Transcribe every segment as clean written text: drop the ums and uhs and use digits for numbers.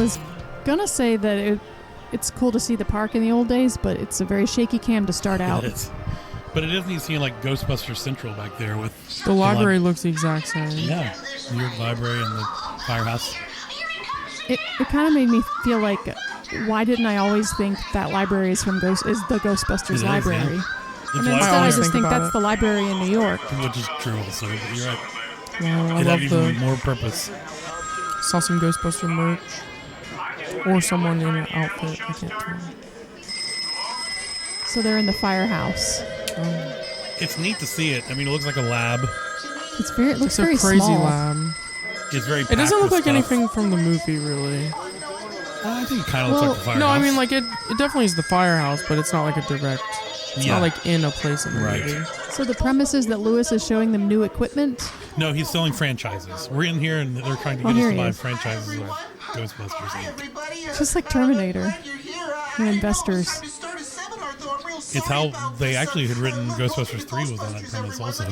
was gonna say that it's cool to see the park in the old days, but it's a very shaky cam to start out. It is. But it is neat seeing like Ghostbusters Central back there with the library looks the exact same. Yeah, New York Library and the firehouse. It kind of made me feel like, why didn't I always think that library is the Ghostbusters library? Yeah. And instead I just think that's the library in New York. Which is true also, but you're right. Wow, it had even more purpose. Saw some Ghostbuster merch. Or someone in an outfit, I can't tell. So they're in the firehouse. It's neat to see it. I mean, it looks like a lab. It looks very crazy small. lab. It's very. It doesn't look like stuff. anything from the movie, really. I think it kind of looks like the firehouse. No, I mean, like it definitely is the firehouse, but it's not like a direct. It's not like in a place in the movie. So the premise is that Lewis is showing them new equipment? No, he's selling franchises. We're in here and they're trying to get us to buy franchises of Ghostbusters. Just like Terminator. And investors. It's how they actually had written Ghostbusters 3 was on that premise also.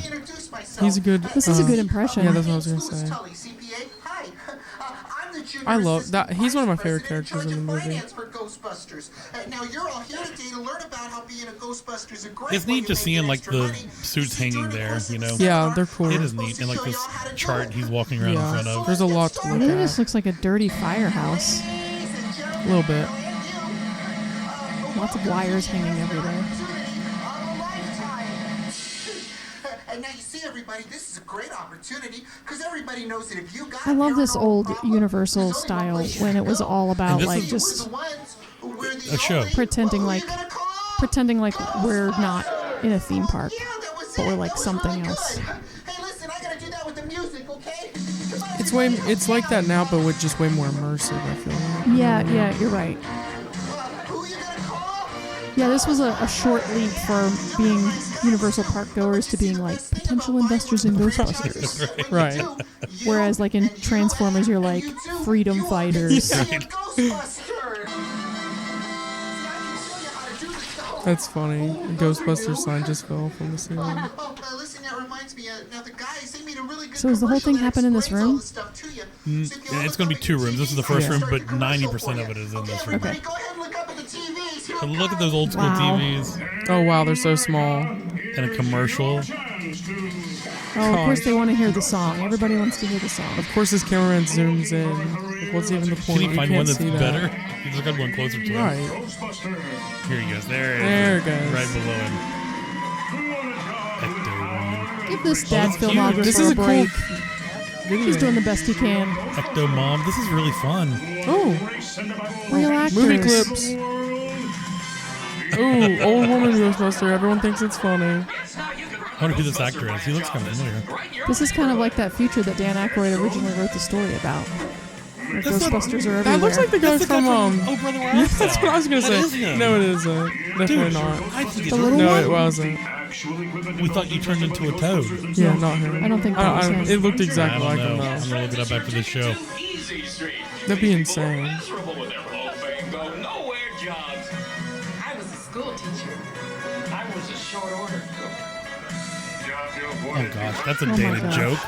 He's a good... This is a good impression. Yeah, that's what I was going to say. I love that. He's one of my favorite characters in the movie. It's neat just seeing like the suits hanging there, you know? Yeah, they're cool. It is neat. And like this chart he's walking around in front of. There's a lot to look It at. just looks like a dirty firehouse. A little bit. Lots of wires hanging everywhere. And now you see, everybody, this is a great opportunity because everybody knows that if you got I love this old Universal style when it was all about like just a show. Pretending like we're not in a theme park, but we're like something else. It's like that now, but with just way more immersive, I feel like. Yeah, you're right. Yeah, this was a short leap from being Universal Park goers to being like potential investors in Ghostbusters. Right. Whereas like in Transformers, you're like freedom fighters. Yeah. That's funny. The Ghostbusters sign just fell from the ceiling. So does the whole thing happen in this room? It's going to be 2 rooms. This is the first room, but 90% of it is in this room. Okay. But look at those old school TVs. Oh wow, they're so small. And a commercial. Oh, of course they want to hear the song. Everybody wants to hear the song. Of course this cameraman zooms in. Like, what's even the point? Can you find one that's better? That. You just got one closer to him. Right. Here he goes. There it goes. Right below him. Give this dad's filmographer a break. He's doing the best he can. Ecto Mom. This is really fun. Oh. Real actors. Movie clips. Ooh, old woman Ghostbuster. Everyone thinks it's funny. I wonder who this actor is. He looks kind of familiar. This is kind of like that future that Dan Aykroyd originally wrote the story about. Where Ghostbusters are everywhere. That looks like the guy from Oh, Brother, Where Art Yeah, that's what I was gonna say. No, it isn't. Definitely not. The little no, one? it wasn't. We thought you turned into a toad. Yeah, not him. I don't think that was him. It looked exactly like him, though. I'm gonna look it up after this show. That'd be insane. I was a school teacher. I was a short order cook. Oh gosh, that's a dated joke.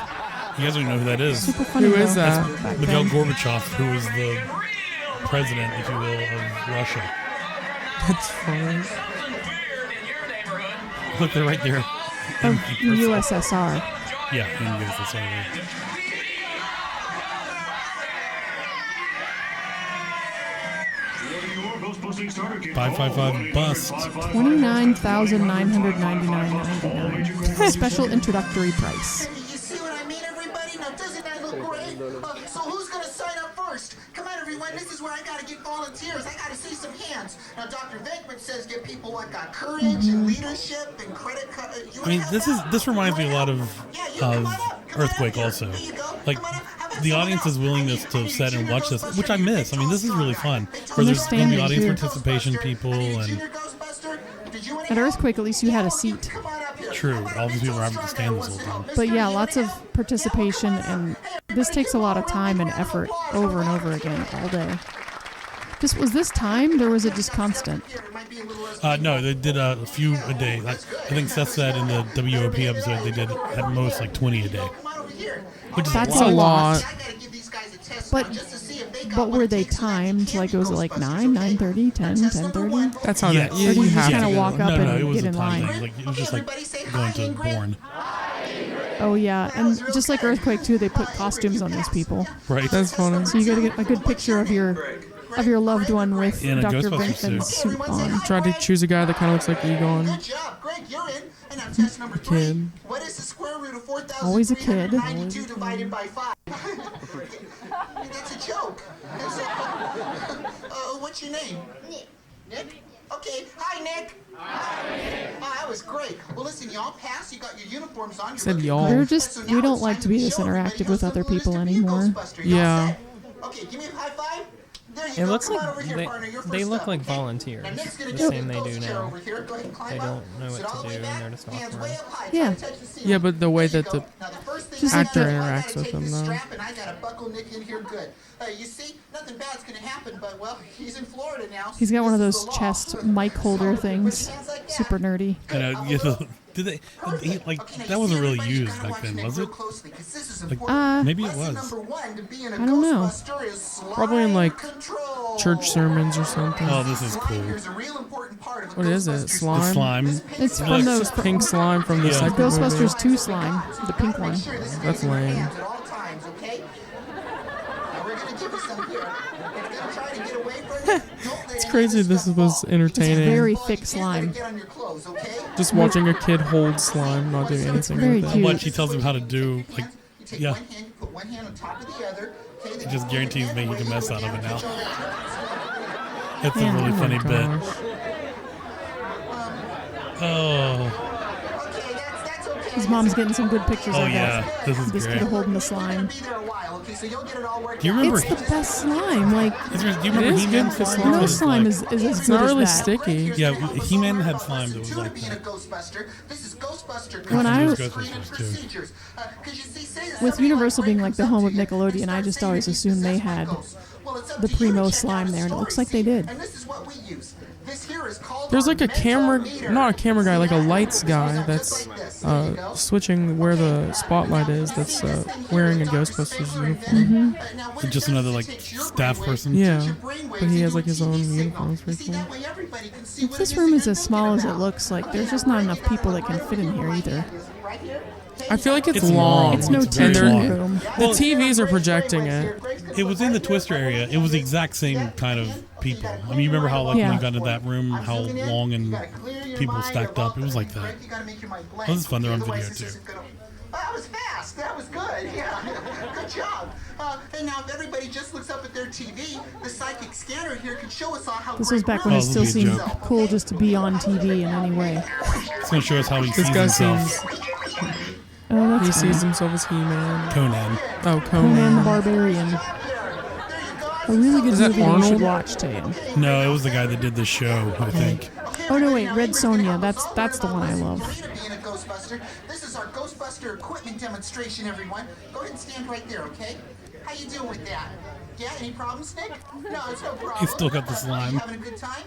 You guys don't even know who that is. Who is that? That's Mikhail Gorbachev, who was the president, if you will, of Russia. That's funny. Look, they're right there. Of USSR. Yeah, in USSR. 555 bust. $29,999.99. Special introductory price. You see what I mean, everybody? Now, doesn't that look great? So who's going to sign up first? Come on, everyone. This is where I got to get volunteers. I got to see some hands. Now, Dr. Venkman says get people what got courage and leadership and credit. I mean, this reminds me a lot of Earthquake also. Like, the audience's willingness to sit and watch this, which I miss. I mean, this is really fun. Where there's going to be audience participation, people, and... At Earthquake, at least you had a seat. True. All these people are having to stand this whole time. But yeah, lots of participation, and this takes a lot of time and effort over and over again all day. Was this timed, or was it just constant? No, they did a few a day. I think Seth said in the WOP episode they did at most like 20 a day. Which is That's a lot. But But were they timed? Like, was it like 9, 9:30, 10, 10:30? That's how Yes. that. Yeah, Or do you you just have kind to of go. walk up No, and it was get a in time line? thing. Like, it was just like going to Born. Oh yeah, and just like Earthquake too, they put costumes on these people, Right. That's funny. so you got to get a good picture of your loved one with In a Dr. Ghostbusters Venkman's suit on. Tried to choose a guy that kind of looks like Egon. Good job, Greg. You're in. And now test number 3. Kid. What is the square root of 4,392 Always a kid. divided by 5? That's a joke. That's what's your name? Nick? Okay. Hi, Nick. Oh, that was great. Well, listen, y'all passed. You got your uniforms on. Said y'all. They're just, we don't like to be this interactive with other people anymore. Yeah. Okay, give me a high five. There you It go. looks Come on like over here, partner. You're they first look up, like okay? volunteers, Now, Nick's gonna the do same a they do ghost chair now. over here. Go ahead and climb They up. don't know Sit what all to the way do, back. and they're just Hands awkward. way up high. Yeah. Try to touch the ceiling. Yeah, but the way There you that go. the Now, the first thing Just I like actor gotta do, I interacts gotta with take them, this though. strap and I gotta buckle Nick in here good. You see, nothing bad's gonna happen, but well, he's in Florida now. He's got one of This those is the law. chest mic holder things, super nerdy. And did they? Like that wasn't really used back then, was it? Maybe it was. I don't know. Probably in like church sermons or something. Oh, this is cool. What is it? The Slime? slime. It's It from looks- the Pink slime from the Yeah. second Ghostbusters movie. 2 slime, the pink one. That's lame. It's Crazy this was entertaining. Very thick slime. Just watching a kid hold slime, not doing anything very with it. cute. What she tells him how to do, like, yeah. One hand, you put one hand on top of the other. Okay, It just guarantees making a mess out of it now. It's a Yeah. really Oh my funny bit. gosh. Oh, His mom's getting some good pictures oh of yeah, that. this is This great. kid holding the slime. Do you remember? It's the best slime. Like, Do you remember It is He-Man good for slime? slime. no It was slime like- is as It's good not as really that. sticky. Yeah, He-Man had slime that was like that. When I was- Ghostbusters too. With Universal being like the home of Nickelodeon, I just always assumed they had the primo slime there, and it looks like they did. There's like a camera, not a camera guy, like a lights guy that's switching where the spotlight is, that's wearing a Ghostbusters uniform. So just another like staff person. Yeah, but he has like his own uniform. It's pretty cool. If this room is as small as it looks, like there's just not enough people that can fit in here either. I feel like it's It's long. long. It's no It's very TV long. room. The TVs are projecting it. It was in the Twister area. It was the exact same kind of people. I mean, you remember how like when Yeah. you got into that room, how long and people stacked up? It was like that. Oh, this is fun. They're on video, too. That was fast. That was good. Yeah, good job. And now if everybody just looks up at their TV, the psychic scanner here can show us all how. This was back when Oh, it still this will be a seemed joke. cool just to be on TV in any way. It's gonna show us how he This sees guy himself. seems, Oh, he that's sees fun. himself as He-Man. Conan. Oh, Conan the Conan. Barbarian. A really good Is that movie that you should Arnold? watch, Tatum. No, it was the guy that did the show. I think. Oh no, wait, Red Sonja. That's the one I love. Being a Ghostbuster, this is our Ghostbuster equipment demonstration, everyone. Go ahead and stand right there, okay? How you doing with that? Yeah, any problems, Nick? No, it's no problem. He's still got the slime. You having a good time?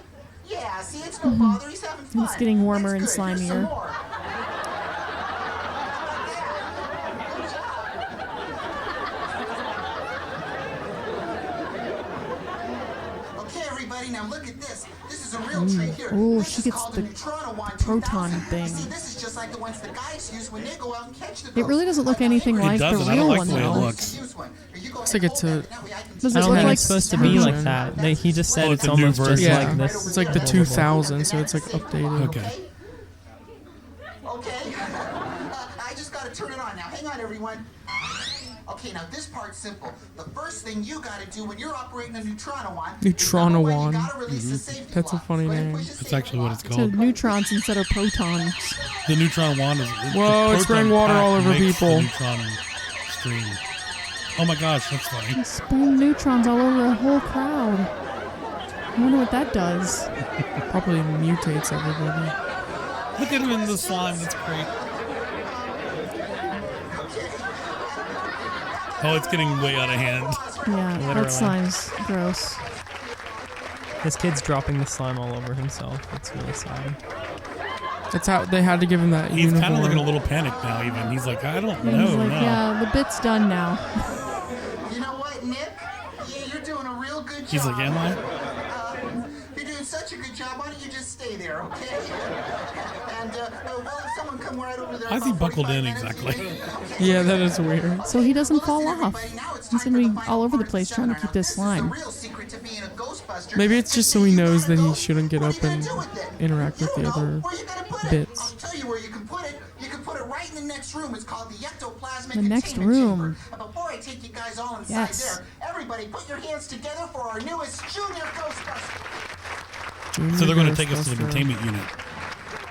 Yeah, see, it's no bother. He's having fun. It's getting warmer That's and good. Here's some slimier. more. Okay, everybody, now look at this. This is a real treat here. Ooh, This she is gets called the Neutrino Wand proton 2000. thing. You see, this is just like the ones the guys use when they go out and catch the It ghosts. really doesn't look anything like the doesn't. I real don't like one the way it though. looks. Looks like it's a. Does I it don't look think like it's supposed to be like that. He just said Oh, it's it's a new almost just version. Yeah, like this. it's like the 2000, so it's like updated. Okay. Okay. I just gotta turn it on now. Hang on, everyone. Okay, now this part's simple. The first thing you gotta do when you're operating a Neutrino Wand. Neutrino is, Wand. You gotta release the safety That's a lock. funny Go ahead and name. push the That's safety actually what it's to called. neutrons instead of protons? The neutron wand is. Whoa, the it's spraying proton water pack all over makes the people. neutron stream. Oh my gosh, that's funny. Spraying neutrons all over a whole crowd. I wonder what that does. Probably mutates everybody. Look at him in the slime. That's great. Oh, it's getting way out of hand. Yeah, Literally. that slime's gross. This kid's dropping the slime all over himself. It's really sad. That's how they had to give him that He's uniform. kind of looking a little panicked now. Even he's like, I don't And know he's like, now. yeah, the bit's done now. You know what, Nick? Yeah, you're He's like, am I? You're doing such a good job. Why don't you just stay there, okay? And well, if someone come right over there. Why is he about buckled 45 in minutes, exactly? Yeah, that is weird. So he doesn't fall off. He's gonna be all over the place trying to keep this slime. Maybe it's just so he knows that he shouldn't get up and interact with the other bits. I'll tell you where you can put it. You can put it right in the next room. It's called the ectoplasmic The next containment room. chamber. Before I take you guys all inside Yes. there, everybody put your hands together for our newest junior Ghostbuster. So they're going to take us to the containment unit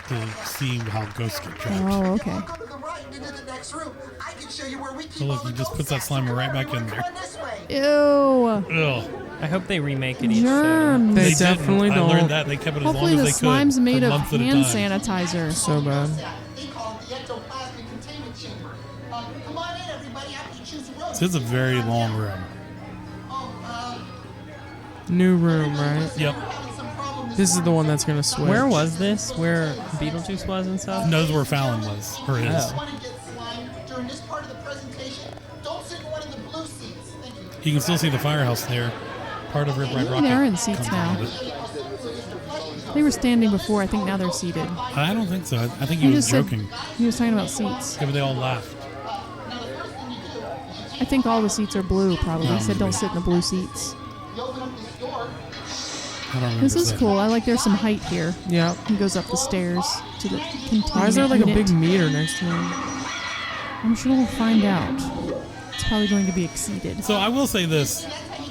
to see how ghosts get trapped. Oh, okay. Go to the right into the next room. I can show you where we keep Oh, look, all the he just ghost puts that sacks. slime right Everybody back in there. come this way. Ew. Ugh. I hope they remake it each show. Germs. They didn't. definitely I learned don't. that. They kept it as Hopefully long the as they could. slime's made for of months at a hand time. sanitizer. So bad. They call it the ectoplasmic containment chamber. Come on in, everybody. After you choose a room. This is a very long room. New room, right? Yep. This is the one that's gonna switch. Where was this? Where Beetlejuice was and stuff? Knows where Fallon was, or is. Oh. Want to get slime during this part of the presentation? Don't sit in one of the blue seats. Thank you. You can still see the firehouse there. Part of Rip Ride Rocket. They're in seats comes now. out of it. They were standing before. I think now they're seated. I don't think so. I think he He was just said joking. he was talking about seats. Yeah, but they all laughed. I think all the seats are blue. Probably. No, He said don't maybe. sit in the blue seats. You open up this door. I don't remember. This is that. cool. I like there's some height here. Yeah. He goes up the stairs to the containment Why is there like a unit. big meter next to him? I'm sure we'll find out. It's probably going to be exceeded. So I will say this.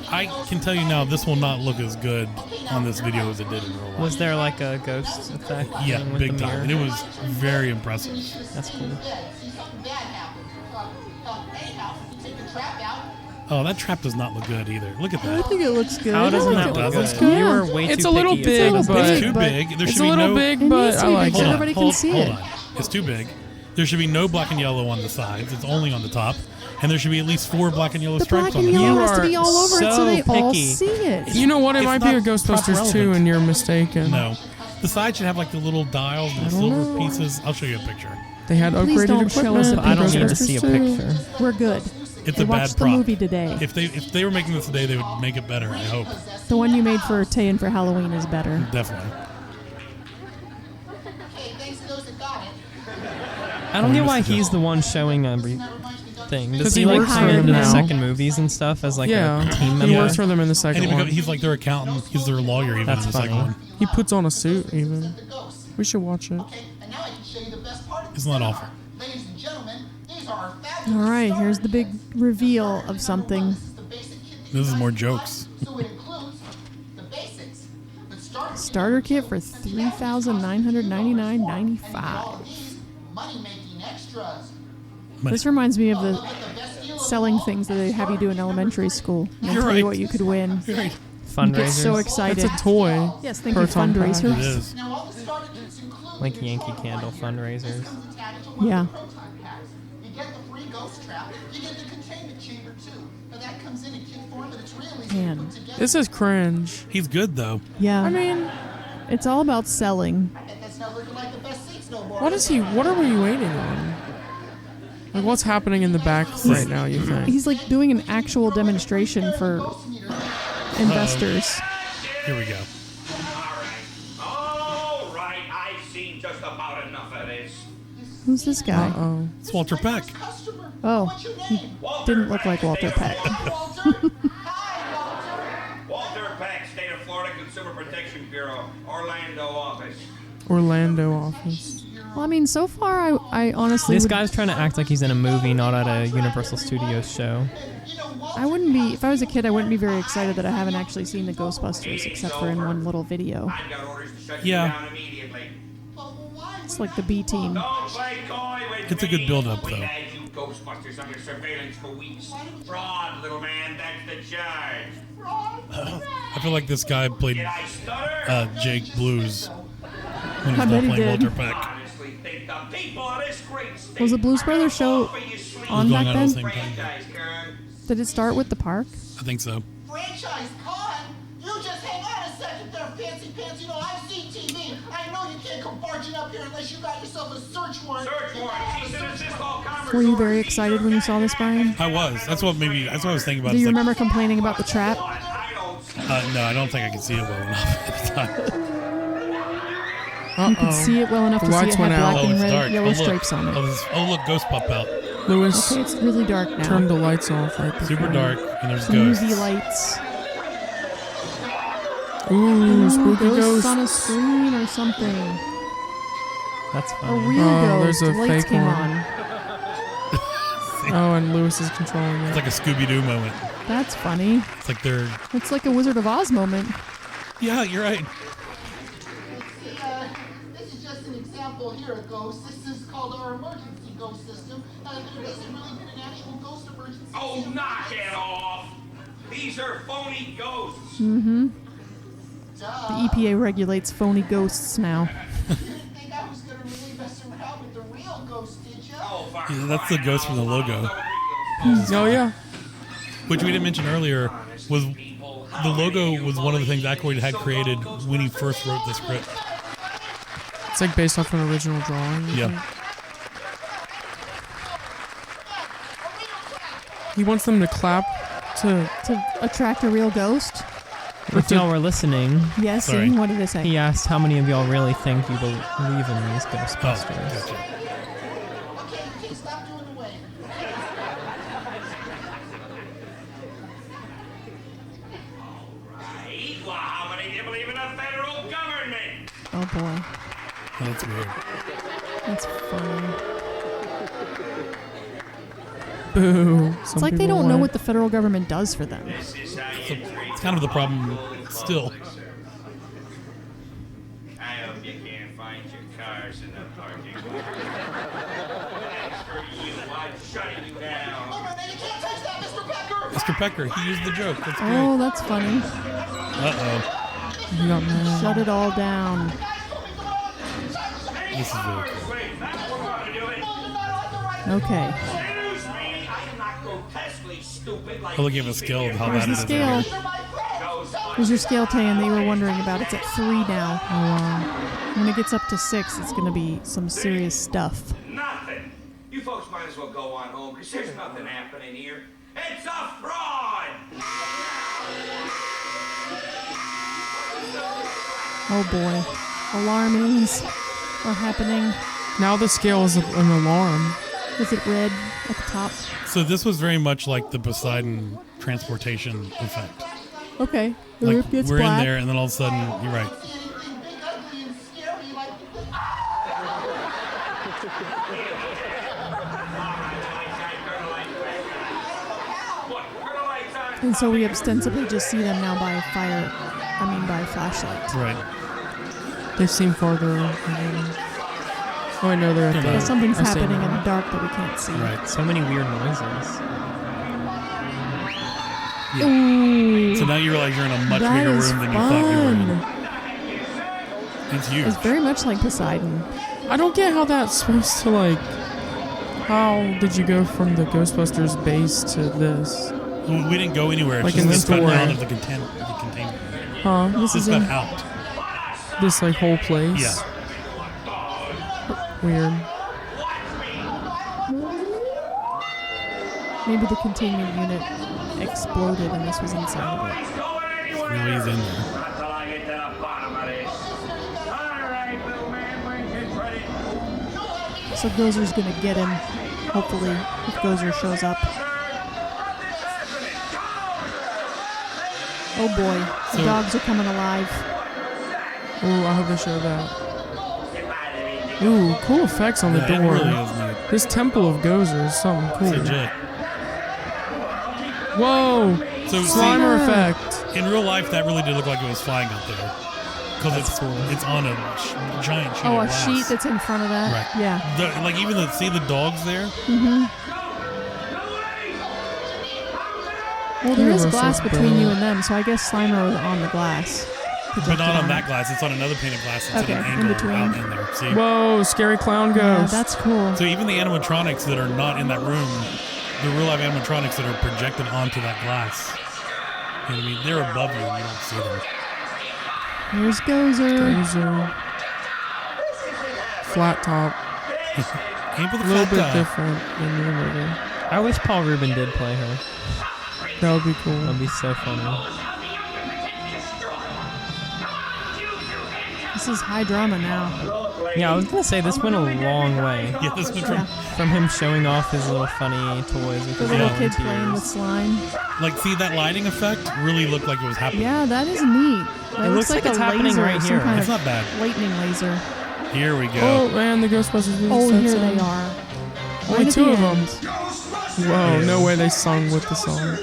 I can tell you now, this will not look as good on this video as it did in real life. Was there like a ghost effect? Yeah, thing with big the time. mirror? And it was very impressive. That's cool. See something bad happen. Anyhow, you take the trap out. Oh, that trap does not look good either. Look at I that. think it looks good. How I doesn't like that it. look Looks good? good. You were way It's too a little picky. big, It's a little but It's too but big. There it's should a be little no. big, It but needs to I be like big so it. everybody can see it. Hold on. It's too big. There should be no black and yellow on the sides. It's only on the top. And there should be at least 4 black and yellow The stripes black on and the yellow top. has to be all over it so so they all picky. see it. You know what? It It's might be a not prop Ghostbusters 2 relevant. and you're mistaken. No. The side should have like the little dials and the don't silver know. pieces. I'll show you a picture. They had Please upgraded don't show us equipment. a I don't need to Ghostbusters see a 2. picture. We're good. It's We a bad watched the prop. movie today. If they were making this today, they would make it better, I hope. The one you made for Tayan for Halloween is better. Definitely. Hey, thanks to those that got it. I don't we get why missed it. he's the one showing everything. Does 'Cause he he like works for come them into the now. second movies and stuff as like Yeah, a team he member? works for them in the And second he one. he's like their accountant. He's their lawyer even That's in the second funny. one. He puts on a suit even. We should watch it. Okay, and now I can show you the best part of the It's not seminar. awful. Ladies and gentlemen, these are our All fabulous right, here's the big reveal of something. the basic kit. This is more jokes. So it includes the basics. The Starter kit for $3,999.95. money-making extras. This reminds me of the selling things that they have you do in elementary school. And they You're tell right. you what you could win. You're right. You get so Fundraisers. excited. It's a toy. Yes, thank per you, ton pack. It fundraisers. is. Now all the starter kits include Like Yankee Candle fundraisers. attached to one Yeah. of the proton packs. You get the free ghost trap. You get the containment chamber too. Now that comes in kit form, but it's really Man. put together. This is cringe. He's good though. Yeah. I mean, It's all about selling. That's not looking like the best seats no more. what is he? What are we waiting on? Like, what's happening in the back right now? You think? He's like doing an actual demonstration for investors. Here we go. All right, I've seen just about enough of this. Who's this guy? Oh, It's Walter Peck. Customer. Oh, What's your he name? didn't look like Walter Peck. Walter. Hi, Walter. Walter Peck, State of Florida Consumer Protection Bureau, Orlando office. Orlando office. Well, I mean, so far, I honestly This would, guy's trying to act like he's in a movie, not at a Universal Studios show. I wouldn't be, if I was a kid, I wouldn't be very excited that I haven't actually seen the Ghostbusters except for in one little video. I've got orders to shut Yeah. you down immediately. It's like the B team. Don't play coy with It's a good me. build-up, We've though. had you Ghostbusters under surveillance for weeks. Fraud, little man, that's the charge. I feel like this guy played Did I stutter? Jake Blues when I he's bet not he playing did. Walter Peck. Honestly, think the people of this great state Was the Blues are Brothers gonna show offer you sleep. on Going back on at the then? same time. Franchise, Kern. Did it start with the park? I think so. Franchise con? You just hang on a second there, fancy pants. You know, I've seen TV. I know you can't come barging up here unless you got yourself a search warrant. Search warrant. Cease and desist all commerce Were you orders. very excited when you saw this, Brian? I was. That's what I was thinking about. Do It's you like, remember complaining about the trap? I don't No, I don't think I can see it well enough at the time. You can see it well enough to see lights it have went out. black Oh, and it's red, dark. yellow Oh, look. stripes on it. Oh, look, ghost pop out. Lewis Okay, it's really dark now. turned the lights off right before. Super dark, and there's Some ghosts. UV lights. Ooh, spooky Ghosts ghost. on a screen or something. That's A funny. real Oh, ghost. there's a Lights fake came one. on. Oh, and Lewis is controlling It's it. like a Scooby-Doo moment. That's funny. It's like they're... It's like a Wizard of Oz moment. Yeah, you're right. This is just an example here of ghosts. This is called our emergency ghost system. There hasn't really been an actual ghost emergency. Oh, knock it off! These are phony ghosts. The EPA regulates phony ghosts now. You didn't think I was going to really mess around with the real ghost, did you? Oh, for Yeah, that's the ghost from the logo. Oh, yeah. Which we didn't mention earlier was the logo was one of the things Aykroyd had created when he first wrote the script. It's like based off an original drawing. Yeah. He wants them to clap to. To attract a real ghost? If y'all were listening, Yes, Sorry. and what did it say? he asked how many of y'all really think you believe in these Oh, Ghostbusters. gotcha. Okay, stop doing the wave. Right? Well, how many do you believe in the federal government? Oh boy. Oh, that's weird. That's funny. Boo. It's like they don't know what the federal government does for them. This is how you treat It's kind of the problem still. I hope you can't find your cars in the parking lot. As for you, I'm shutting you down. Oh, man, you can't touch that, Mr. Pecker! Mr. Pecker, he used the joke. That's great. Oh, that's funny. Uh-oh. He got mad. Shut it all down. This is really cool. Wait, that's what we're gonna do it. Okay. Excuse me, I am not grotesquely stupid like Oh, look, you have a scale of how Where's bad the it is. scale? Where's your scale, Tay? And they were wondering about it. It's at 3 now. When it gets up to 6, it's going to be some serious stuff. nothing. You folks might as well go on home, because there's nothing happening here. It's a fraud! Oh boy. Alarmings are happening. Now the scale is an alarm. Is it red at the top? So this was very much like the Poseidon transportation effect. Okay. The Like roof gets we're black. in there, and then all of a sudden, you're right. Anything big, ugly, and scary like... And so we ostensibly just see them now by by flashlight. Right. They seem farther. Oh, I know they're at But the. something's I see happening in now. the dark that we can't see. Right. So many weird noises. Ooh, So now you realize you're in a much that bigger is room than you thought you were in. fun. It's huge. It's very much like Poseidon. I don't get how that's supposed to like. How did you go from the Ghostbusters base to this? We didn't go anywhere. It's Like just in the it's gotten store. out of the containment. Huh? This This is got in, out. This like whole place. Yeah. Weird. maybe the containment unit exploded and this was inside of it. Now he's in there. Not till I get to the bottom of this. All right, little man, when it's ready. So Gozer's gonna get him, hopefully, if Gozer shows up. Oh boy, the So- dogs are coming alive. Ooh, I hope they show that. Ooh, cool effects on the Yeah, it door. really is neat. This Temple of Gozer is something It's cool. legit. Whoa! So Slimer see- effect. in real life, that really did look like it was flying up there. Because That's cool. it's on a giant sheet Oh, of a glass. sheet that's in front of that? Right. Yeah. Like even see the dogs there? Well, there is Universal's glass between brilliant. you and them, so I guess Slimer was on the glass. But not on that glass. It's on another pane of glass that's Okay, at an in angle between. out in there. See? Whoa, scary clown Yeah, ghost. that's cool. So even the animatronics that are not in that room, the real life animatronics that are projected onto that glass, you know what I mean? They're above you and you don't see them. Here's Gozer. Gozer. Flat top. Aim for the A little flat bit top. different than the movie. I wish Paul Rubin did play her. That would be cool. That'd be so funny. This is high drama now. Yeah, I was gonna say this went a long way Yeah, this went from him showing off his little funny toys with The his little volunteers. kid playing with slime. like, see, that lighting effect really looked like it was happening. Yeah, that is neat. That It looks like it's a happening laser, right some here. kind It's of not bad. lightning laser. Here we go. Oh man, the Ghostbusters. Oh, music here sets they in. are. Only Right at two the of them. end. Whoa, no way they sung with the song.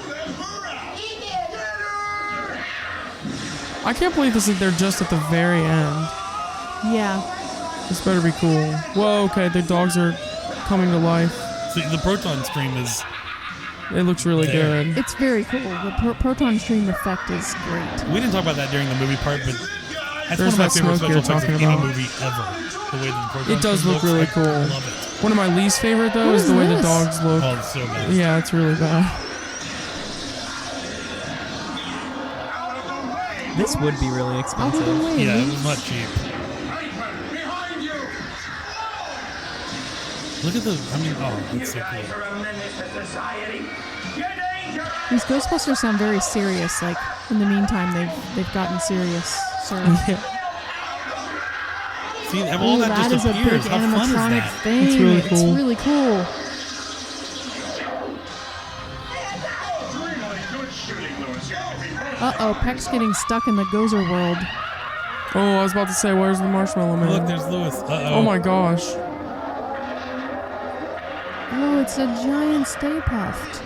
I can't believe they're just at the very end. Yeah. This better be cool. Whoa, okay, the dogs are coming to life. See, the proton stream is... It looks really There. good. It's very cool. The proton stream effect is great. We didn't talk about that during the movie part, but that's There's one of my that favorite smoke you're special effects talking in a about. movie ever. The way that the proton It does stream look looks, really I cool. love it. One of my least favorite though What is is the way the this? dogs look. Oh, it's so bad. Yeah, it's really bad. This would be really Out of the expensive. way, Yeah, it Luke. was not cheap. Look at the... I mean, oh, that's so cool. These Ghostbusters sound very serious. Like in the meantime, they've gotten serious. So See, all that that just is a big appears. How fun is animatronic that? thing. It's really cool. It's really cool. Uh-oh, Peck's getting stuck in the Gozer world. Oh, I was about to say, where's the marshmallow man? Look, there's Lewis. Uh-oh. Oh my gosh. Oh, it's a giant Stay Puft.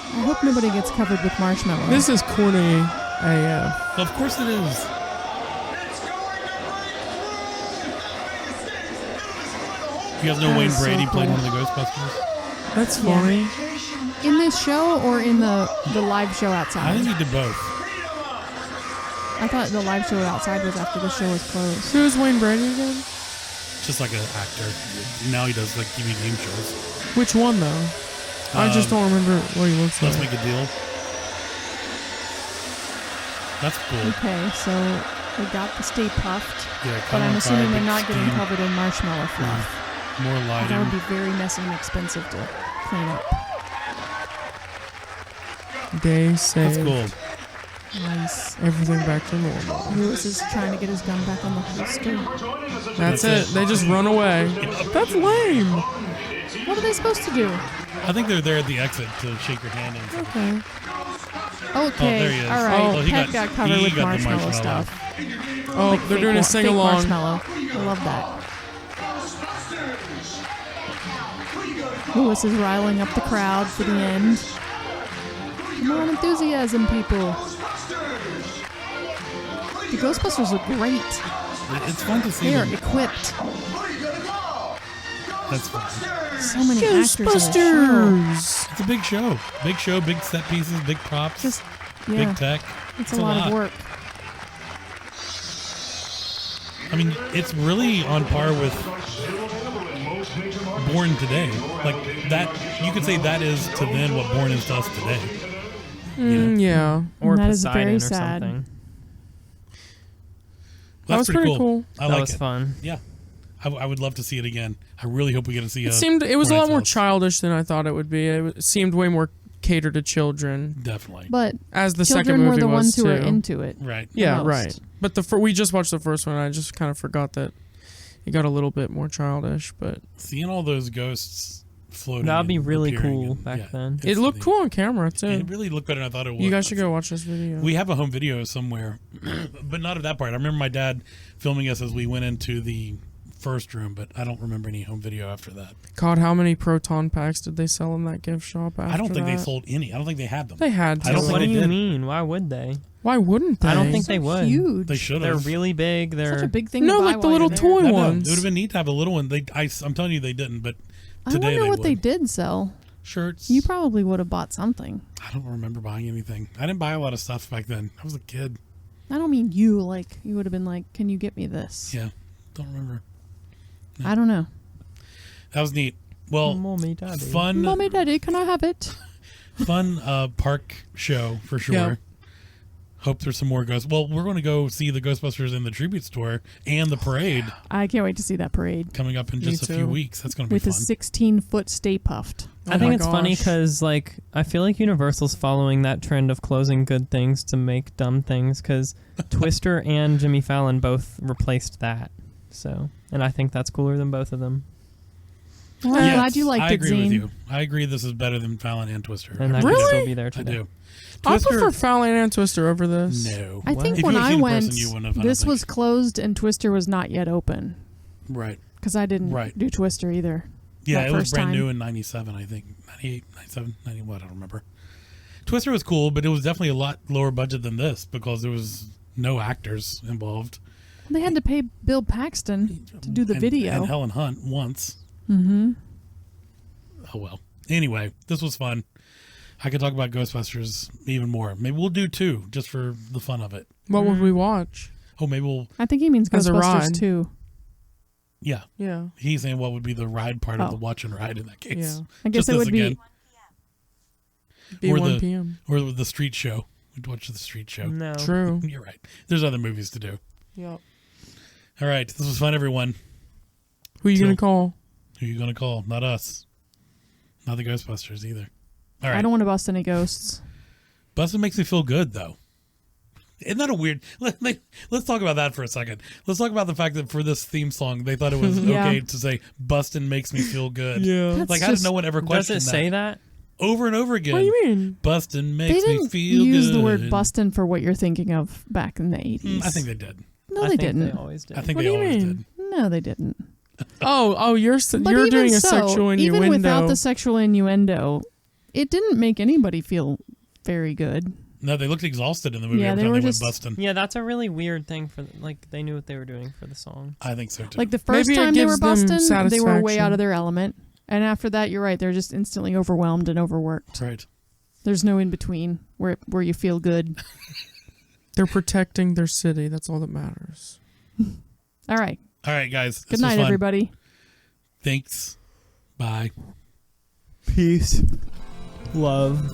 I hope nobody gets covered with marshmallow. This is corny AF. Of course it is. You guys know That Wayne is so Brady played cool. one of the Ghostbusters? That's Yeah. funny. In this show or in the live show I outside? think he did both. I thought the live show outside was after the show was closed. Who's Wayne Brady again? Just like an actor. Now he does like TV game shows. Which one though? I just don't remember what he looks Let's like. make a deal. That's cool. Okay, so they got the Stay Puffed, Yeah, but come I'm on, assuming fire, they're big not getting steam. covered in marshmallow fluff. More That would be lighting. very messy and expensive to clean up. Day saved. That's cool. Nice. Everything back to normal. Lewis is trying to get his gun back on the holster. That's it. They just run away. That's lame. What are they supposed to do? I think they're there at the exit to shake your hand and Okay. Okay, there he is. all right. Oh, he Peck got covered he with got the marshmallow marshmallow. stuff. Oh, Like they're fake doing a sing along. marshmallow. I love that. Lewis is riling up the crowd for the end. Come on, enthusiasm, people. The Ghostbusters look great. It's fun to see They are them. equipped. That's fun. So many actors in the show. Ghostbusters. It's a big show. Big show, big set pieces, big props, Just yeah, big tech. it's a lot of work. I mean, it's really on par with Born today. Like that, you could say that is to them what Born is to us today. Yeah. Or And that is Poseidon very or sad. something. That was pretty cool. I That like was it. fun. Yeah, I would love to see it again. I really hope we get to see It was a lot more Hornet's House. childish than I thought it would be. It seemed way more catered to children, Definitely. But as the second children movie were the was ones who too. were into it. Right. Yeah, most. right. But we just watched the first one. I just kind of forgot that it got a little bit more childish, but Seeing all those ghosts floating. That'd be and really appearing cool and- back yeah, then. it looked cool on camera too. It really looked better than I thought it would. You guys should go watch this video. We have a home video somewhere, but not of that part. I remember my dad filming us as we went into the first room, but I don't remember any home video after that. God, how many proton packs did they sell in that gift shop after I don't think they that? sold any. I don't think they had them. They had to. I don't think What they do you did. mean? Why would they? Why wouldn't they? I don't think So they would. huge. They should They're have. really big. They're Such a big thing. No, to buy like the while little you're toy there. I know. ones. It would have been neat to have a little one. I'm telling you, they didn't. But I today wonder what they would. did sell. Shirts. You probably would have bought something. I don't remember buying anything. I didn't buy a lot of stuff back then. I was a kid. I don't mean you. Like you would have been like, "Can you get me this?" Yeah, don't remember. I don't know. That was neat. Well, Mommy, Daddy. fun, Mommy, Daddy, can I have it? fun park show for sure. Yeah. Hope there's some more ghosts. Well, we're going to go see the Ghostbusters in the tribute store and the parade I can't wait to see that parade coming up in just a few weeks. That's going to be with fun. a 16-foot Stay Puffed. I think it's funny because, like, I feel like Universal's following that trend of closing good things to make dumb things because Twister and Jimmy Fallon both replaced that. So, and I think that's cooler than both of them. Well, I'm glad you liked I it, agree Zane. with you. I agree this is better than Fallon and Twister. And that Really? could still be there I today. do. I Twister, prefer Fallon and Twister over this. No. I think If when you had I seen the went, person, you wouldn't have, I don't this think. was closed and Twister was not yet open Right. because I didn't do Twister either. Yeah, that it was first brand time. new in 97, I think. 98, 97, 91, I don't remember. Twister was cool, but it was definitely a lot lower budget than this because there was no actors involved. They had to pay Bill Paxton to do the video. And Helen Hunt once. Mm-hmm. Oh, well. Anyway, this was fun. I could talk about Ghostbusters even more. Maybe we'll do 2 just for the fun of it. What would we watch? Oh, maybe we'll... I think he means As a Ghostbusters ride. 2. Yeah. Yeah. He's saying what would be the ride part of the watch and ride in that case. Yeah. I guess Just it this would again. Be Or 1 p.m. Or the street show. We'd watch the street show. No. True. You're right. There's other movies to do. Yep. All right. This was fun, everyone. Who are you going to call? Who are you going to call? Not us. Not the Ghostbusters either. All right. I don't want to bust any ghosts. Bustin' makes me feel good, though. Isn't that a weird... Let's talk about that for a second. Let's talk about the fact that for this theme song, they thought it was okay to say, Bustin' makes me feel good. Yeah. That's Like, how did no one ever question Does it that? say that? Over and over again. What do you mean? Bustin' They makes me didn't feel use good. the word bustin' for what you're thinking of back in the 80s. I think they did. No, I they think didn't. They always did. I think What they do you always mean? did. No, they didn't. Oh, you're But you're even doing a so, sexual innuendo. Even without the sexual innuendo, it didn't make anybody feel very good. No, they looked exhausted in the movie Yeah, every they time were they just- went bustin'. Yeah, that's a really weird thing for like they knew what they were doing for the song. I think so, too. Like the first Maybe it time they were gives them busting, they were way satisfaction. out of their element. And after that, you're right, they're just instantly overwhelmed and overworked. Right. There's no in between where you feel good. They're protecting their city. That's all that matters. All right. All right, guys. Good This was night, fun. everybody. Thanks. Bye. Peace. Love.